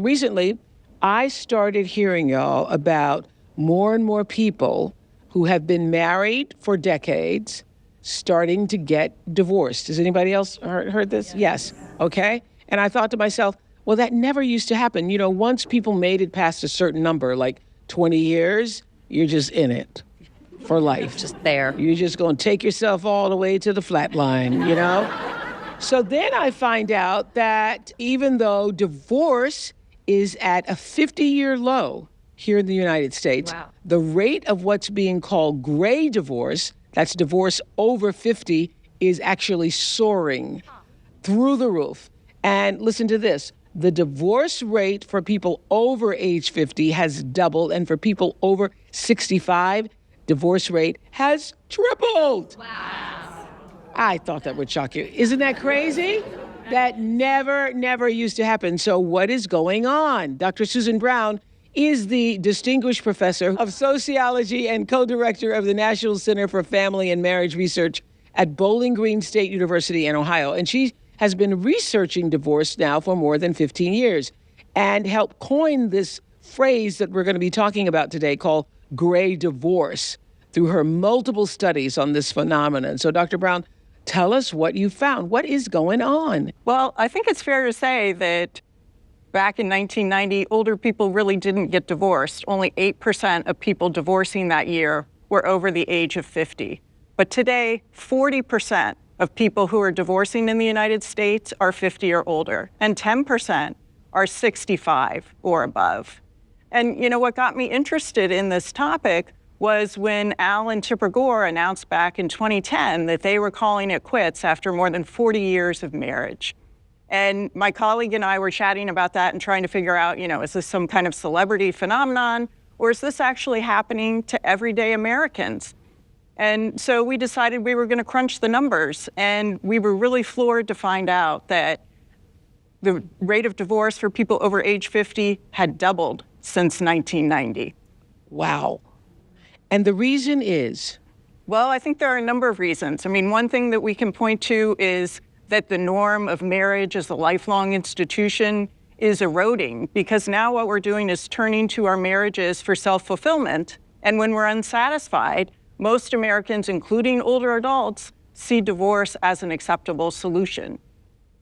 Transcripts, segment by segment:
recently, I started hearing, y'all, about more and more people who have been married for decades starting to get divorced. Has anybody else heard this? Yes. Okay. And I thought to myself, well, that never used to happen. You know, once people made it past a certain number, like 20 years, you're just in it for life. Just there. You're just going to take yourself all the way to the flat line, you know? So then I find out that even though divorce is at a 50-year low here in the United States, wow, the rate of what's being called gray divorce, that's divorce over 50, is actually soaring through the roof. And listen to this. The divorce rate for people over age 50 has doubled, and for people over 65, divorce rate has tripled. Wow. I thought that would shock you. Isn't that crazy? That never used to happen. So what is going on? Dr. Susan Brown is the Distinguished Professor of Sociology and co-director of the National Center for Family and Marriage Research at Bowling Green State University in Ohio. And she has been researching divorce now for more than 15 years and helped coin this phrase that we're going to be talking about today called gray divorce through her multiple studies on this phenomenon. So Dr. Brown, tell us what you found. What is going on? Well, I think it's fair to say that back in 1990, older people really didn't get divorced. Only 8% of people divorcing that year were over the age of 50. But today, 40% of people who are divorcing in the United States are 50 or older, and 10% are 65 or above. And you know what got me interested in this topic was when Al and Tipper Gore announced back in 2010 that they were calling it quits after more than 40 years of marriage. And my colleague and I were chatting about that and trying to figure out, you know, is this some kind of celebrity phenomenon, or is this actually happening to everyday Americans? And so we decided we were going to crunch the numbers, and we were really floored to find out that the rate of divorce for people over age 50 had doubled since 1990. Wow. And the reason is? Well, I think there are a number of reasons. I mean, one thing that we can point to is that the norm of marriage as a lifelong institution is eroding, because now what we're doing is turning to our marriages for self-fulfillment. And when we're unsatisfied, most Americans, including older adults, see divorce as an acceptable solution.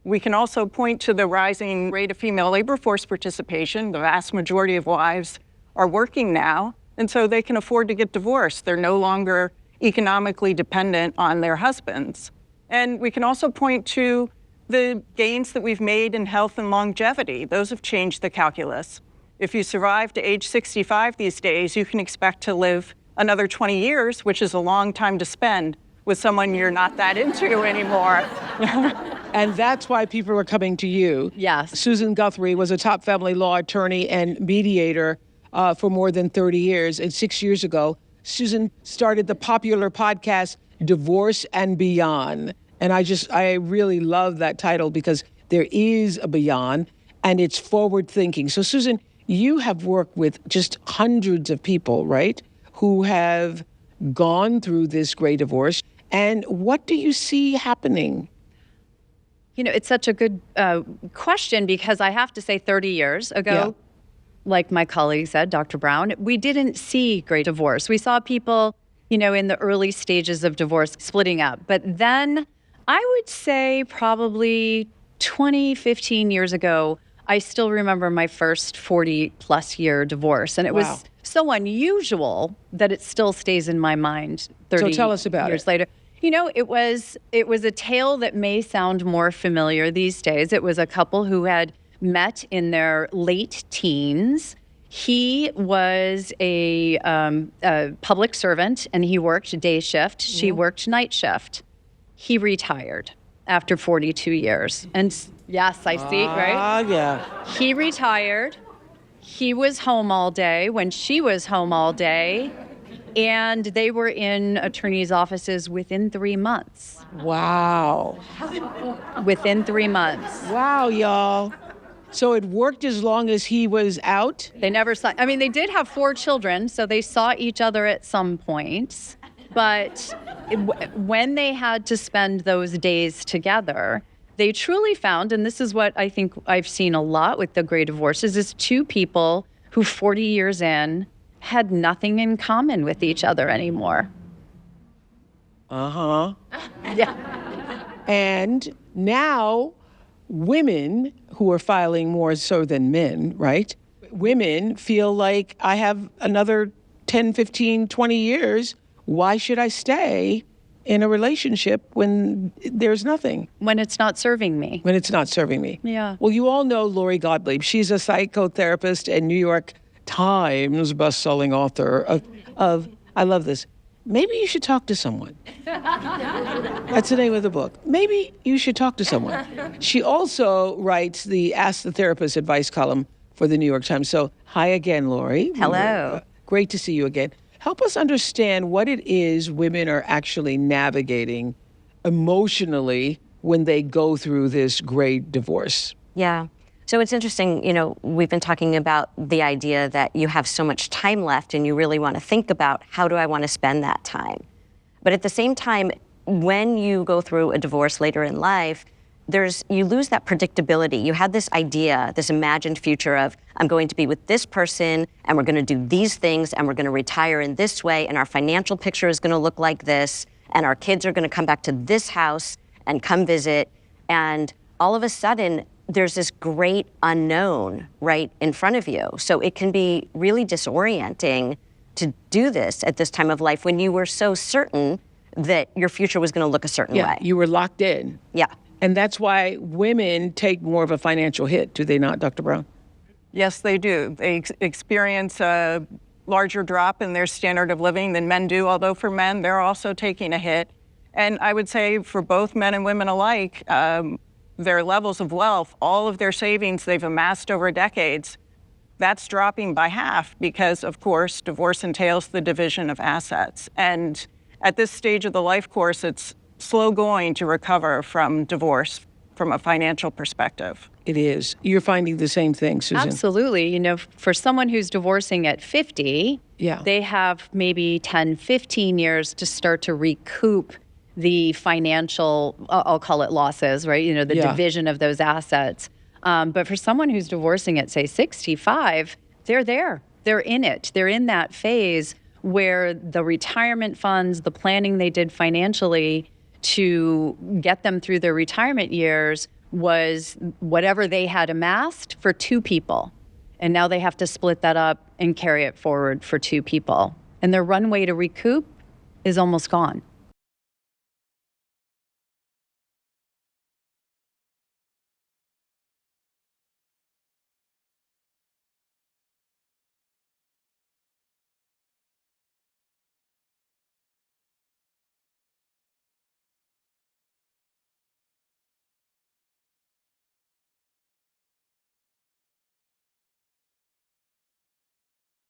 We can also point to the rising rate of female labor force participation. The vast majority of wives are working now, and so they can afford to get divorced. They're no longer economically dependent on their husbands. And we can also point to the gains that we've made in health and longevity. Those have changed the calculus. If you survive to age 65 these days, you can expect to live another 20 years, which is a long time to spend with someone you're not that into anymore. And that's why people are coming to you. Yes. Susan Guthrie was a top family law attorney and mediator for more than 30 years. And 6 years ago, Susan started the popular podcast, Divorce and Beyond. And I really love that title because there is a beyond and it's forward thinking. So Susan, you have worked with just hundreds of people, right, who have gone through this great divorce. And what do you see happening? You know, it's such a good question, because I have to say 30 years ago, like my colleague said, Dr. Brown, we didn't see great divorce. We saw people, you know, in the early stages of divorce splitting up. But then I would say probably 20, 15 years ago, I still remember my first 40-plus year divorce. And it was so unusual that it still stays in my mind 30 so tell us about years it. later. You know, it was a tale that may sound more familiar these days. It was a couple who had met in their late teens. He was a public servant, and he worked day shift. She worked night shift. He retired after 42 years. And yes, I see, right? Yeah. He retired. He was home all day when she was home all day. And they were in attorneys' offices within 3 months. Wow. Within 3 months. Wow, y'all. So it worked as long as he was out? They never saw, I mean, they did have 4 children, so they saw each other at some points. But when they had to spend those days together, they truly found, and this is what I think I've seen a lot with the great divorces, is two people who 40 years in had nothing in common with each other anymore. Uh-huh. Yeah. And now women who are filing more so than men, right? Women feel like I have another 10, 15, 20 years. Why should I stay in a relationship when there's nothing? When it's not serving me. When it's not serving me. Yeah. Well, you all know Lori Gottlieb. She's a psychotherapist and New York Times best-selling author of I love this, maybe you should talk to someone. That's the name of the book. Maybe you should talk to someone. She also writes the Ask the Therapist advice column for the New York Times. So hi again, Lori. Hello. Great to see you again. Help us understand what it is women are actually navigating emotionally when they go through this great divorce. Yeah. So it's interesting, we've been talking about the idea that you have so much time left and you really want to think about how do I want to spend that time. But at the same time, when you go through a divorce later in life, you lose that predictability. You had this idea, this imagined future of I'm going to be with this person and we're going to do these things and we're going to retire in this way and our financial picture is going to look like this and our kids are going to come back to this house and come visit. And all of a sudden, there's this great unknown right in front of you. So it can be really disorienting to do this at this time of life when you were so certain that your future was going to look a certain way. You were locked in. Yeah. And that's why women take more of a financial hit, do they not, Dr. Brown? Yes, they do. They experience a larger drop in their standard of living than men do, although for men, they're also taking a hit. And I would say for both men and women alike, their levels of wealth, all of their savings they've amassed over decades, that's dropping by half because, of course, divorce entails the division of assets. And at this stage of the life course, it's slow going to recover from divorce from a financial perspective. It is. You're finding the same thing, Susan. Absolutely. For someone who's divorcing at 50, they have maybe 10, 15 years to start to recoup the financial, I'll call it losses, right? The division of those assets. But for someone who's divorcing at, say, 65, they're there. They're in it. They're in that phase where the retirement funds, the planning they did financially to get them through their retirement years was whatever they had amassed for two people. And now they have to split that up and carry it forward for two people. And their runway to recoup is almost gone.